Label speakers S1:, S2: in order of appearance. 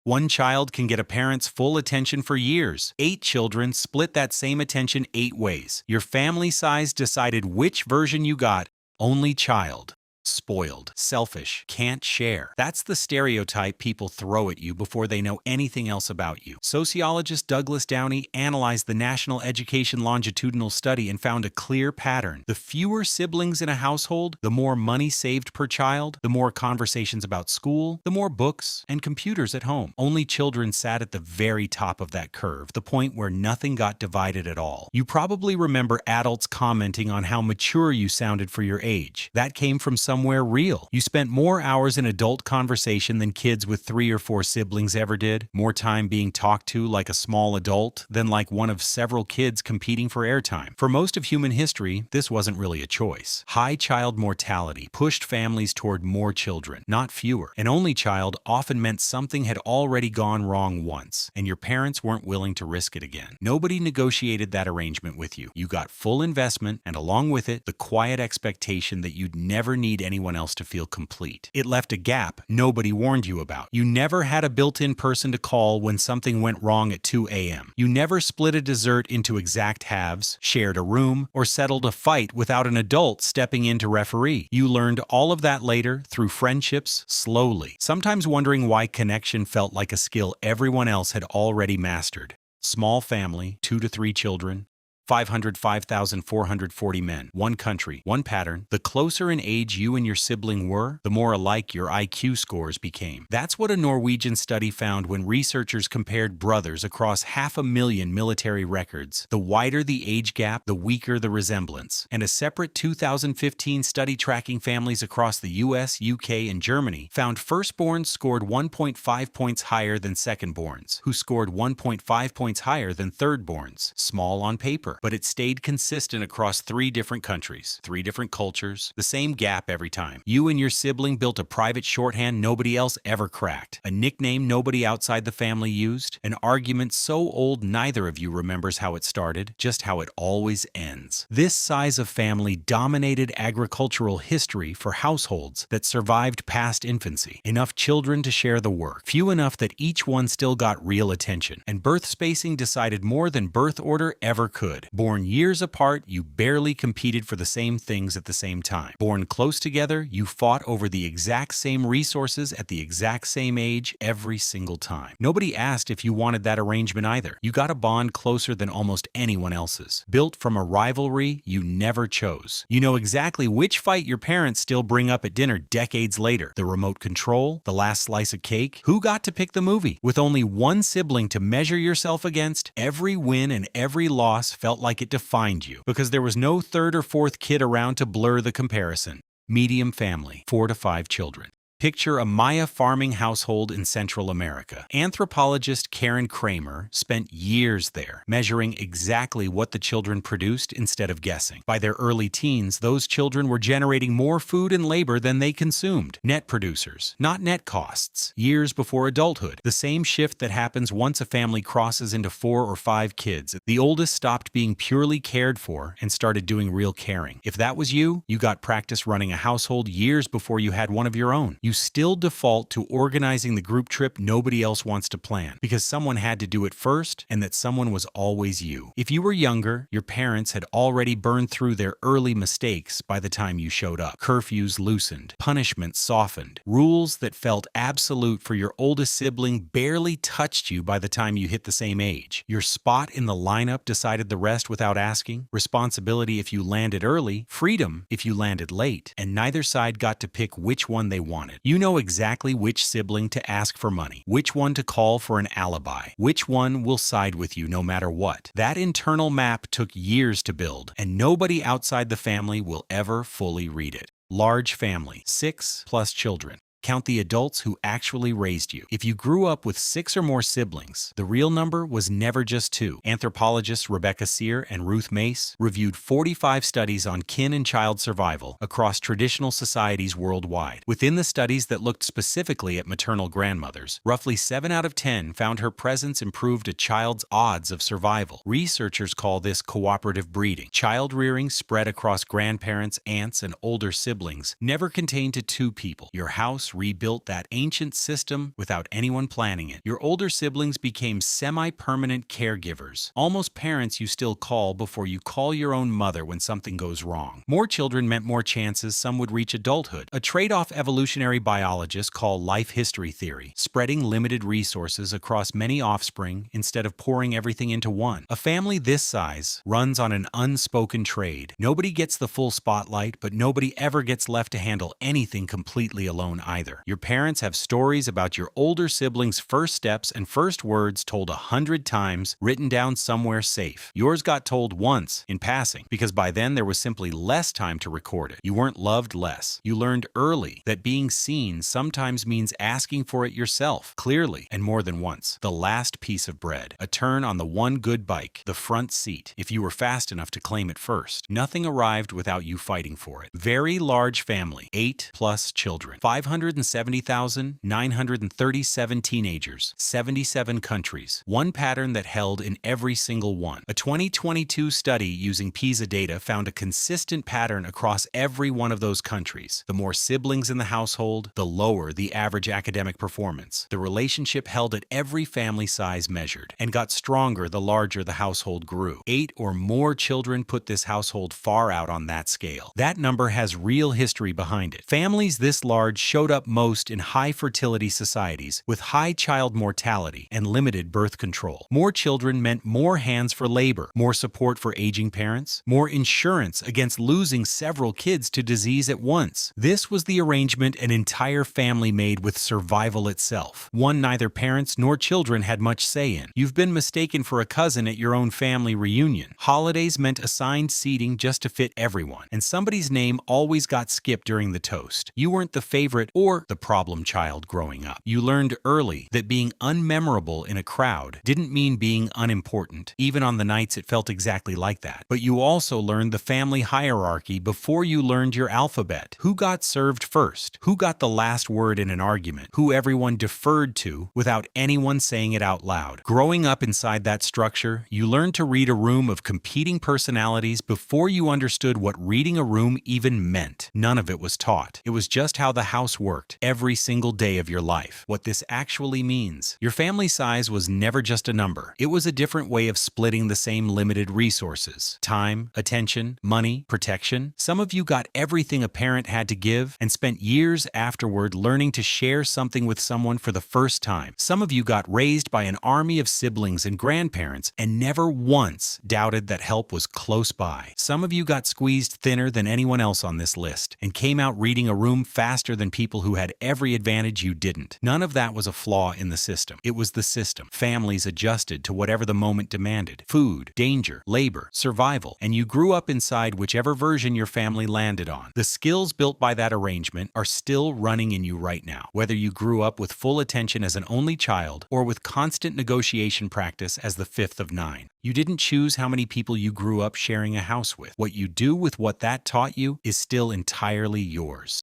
S1: One child can get a parent's full attention for years. 8 children split that same attention 8 ways. Your family size decided which version you got. Only child. Spoiled, selfish, can't share. That's the stereotype people throw at you before they know anything else about you. Sociologist Douglas Downey analyzed the National Education Longitudinal Study and found a clear pattern. The fewer siblings in a household, the more money saved per child, the more conversations about school, the more books and computers at home. Only children sat at the very top of that curve, the point where nothing got divided at all. You probably remember adults commenting on how mature you sounded for your age. That came from somewhere real. You spent more hours in adult conversation than kids with 3 or 4 siblings ever did. More time being talked to like a small adult than like one of several kids competing for airtime. For most of human history, this wasn't really a choice. High child mortality pushed families toward more children, not fewer. An only child often meant something had already gone wrong once, and your parents weren't willing to risk it again. Nobody negotiated that arrangement with you. You got full investment, and along with it, the quiet expectation that you'd never need anyone else to feel complete. It left a gap nobody warned you about. You never had a built-in person to call when something went wrong at 2 a.m. You never split a dessert into exact halves, shared a room, or settled a fight without an adult stepping in to referee. You learned all of that later through friendships, slowly, sometimes wondering why connection felt like a skill everyone else had already mastered. Small family, 2 to 3 children, 505,440 men, one country, one pattern. The closer in age you and your sibling were, the more alike your IQ scores became. That's what a Norwegian study found when researchers compared brothers across 500,000 military records. The wider the age gap, the weaker the resemblance. And a separate 2015 study tracking families across the US, UK, and Germany found firstborns scored 1.5 points higher than secondborns, who scored 1.5 points higher than thirdborns. Small on paper, but it stayed consistent across 3 different countries, 3 different cultures, the same gap every time. You and your sibling built a private shorthand nobody else ever cracked, a nickname nobody outside the family used, an argument so old neither of you remembers how it started, just how it always ends. This size of family dominated agricultural history for households that survived past infancy. Enough children to share the work, few enough that each one still got real attention, and birth spacing decided more than birth order ever could. Born years apart, you barely competed for the same things at the same time. Born close together, you fought over the exact same resources at the exact same age every single time. Nobody asked if you wanted that arrangement either. You got a bond closer than almost anyone else's, built from a rivalry you never chose. You know exactly which fight your parents still bring up at dinner decades later. The remote control, the last slice of cake, who got to pick the movie? With only one sibling to measure yourself against, every win and every loss felt like it defined you, because there was no 3rd or 4th kid around to blur the comparison. Medium family, 4 to 5 children. Picture a Maya farming household in Central America. Anthropologist Karen Kramer spent years there, measuring exactly what the children produced instead of guessing. By their early teens, those children were generating more food and labor than they consumed. Net producers, not net costs. Years before adulthood, the same shift that happens once a family crosses into 4 or 5 kids. The oldest stopped being purely cared for and started doing real caring. If that was you, you got practice running a household years before you had one of your own. You still default to organizing the group trip nobody else wants to plan, because someone had to do it first, and that someone was always you. If you were younger, your parents had already burned through their early mistakes by the time you showed up. Curfews loosened, punishments softened, rules that felt absolute for your oldest sibling barely touched you by the time you hit the same age. Your spot in the lineup decided the rest without asking, responsibility if you landed early, freedom if you landed late, and neither side got to pick which one they wanted. You know exactly which sibling to ask for money, which one to call for an alibi, which one will side with you no matter what. That internal map took years to build, and nobody outside the family will ever fully read it. Large family, 6+ children. Count the adults who actually raised you. If you grew up with 6 or more siblings, the real number was never just 2. Anthropologists Rebecca Sear and Ruth Mace reviewed 45 studies on kin and child survival across traditional societies worldwide. Within the studies that looked specifically at maternal grandmothers, roughly 7 out of 10 found her presence improved a child's odds of survival. Researchers call this cooperative breeding. Child rearing spread across grandparents, aunts, and older siblings never contained to 2 people. Your house house rebuilt that ancient system without anyone planning it. Your older siblings became semi-permanent caregivers, almost parents you still call before you call your own mother when something goes wrong. More children meant more chances some would reach adulthood, a trade-off evolutionary biologists call life history theory, spreading limited resources across many offspring instead of pouring everything into one. A family this size runs on an unspoken trade. Nobody gets the full spotlight, but nobody ever gets left to handle anything completely alone either. Your parents have stories about your older siblings' first steps and first words told 100 times, written down somewhere safe. Yours got told once, in passing, because by then there was simply less time to record it. You weren't loved less. You learned early that being seen sometimes means asking for it yourself, clearly, and more than once. The last piece of bread, a turn on the one good bike, the front seat, if you were fast enough to claim it first. Nothing arrived without you fighting for it. Very large family, 8+ children, 570,937 teenagers, 77 countries. One pattern that held in every single one. A 2022 study using PISA data found a consistent pattern across every one of those countries. The more siblings in the household, the lower the average academic performance. The relationship held at every family size measured, and got stronger the larger the household grew. 8 or more children put this household far out on that scale. That number has real history behind it. Families this large showed up most in high fertility societies with high child mortality and limited birth control. More children meant more hands for labor, more support for aging parents, more insurance against losing several kids to disease at once. This was the arrangement an entire family made with survival itself, one neither parents nor children had much say in. You've been mistaken for a cousin at your own family reunion. Holidays meant assigned seating just to fit everyone, and somebody's name always got skipped during the toast. You weren't the favorite or the problem child growing up. You learned early that being unmemorable in a crowd didn't mean being unimportant, even on the nights it felt exactly like that. But you also learned the family hierarchy before you learned your alphabet. Who got served first? Who got the last word in an argument? Who everyone deferred to without anyone saying it out loud? Growing up inside that structure, you learned to read a room of competing personalities before you understood what reading a room even meant. None of it was taught. It was just how the house worked every single day of your life. What this actually means. Your family size was never just a number. It was a different way of splitting the same limited resources. Time, attention, money, protection. Some of you got everything a parent had to give and spent years afterward learning to share something with someone for the first time. Some of you got raised by an army of siblings and grandparents and never once doubted that help was close by. Some of you got squeezed thinner than anyone else on this list and came out reading a room faster than people who had every advantage you didn't. None of that was a flaw in the system. It was the system. Families adjusted to whatever the moment demanded. Food, danger, labor, survival, and you grew up inside whichever version your family landed on. The skills built by that arrangement are still running in you right now, whether you grew up with full attention as an only child or with constant negotiation practice as the fifth of 9. You didn't choose how many people you grew up sharing a house with. What you do with what that taught you is still entirely yours.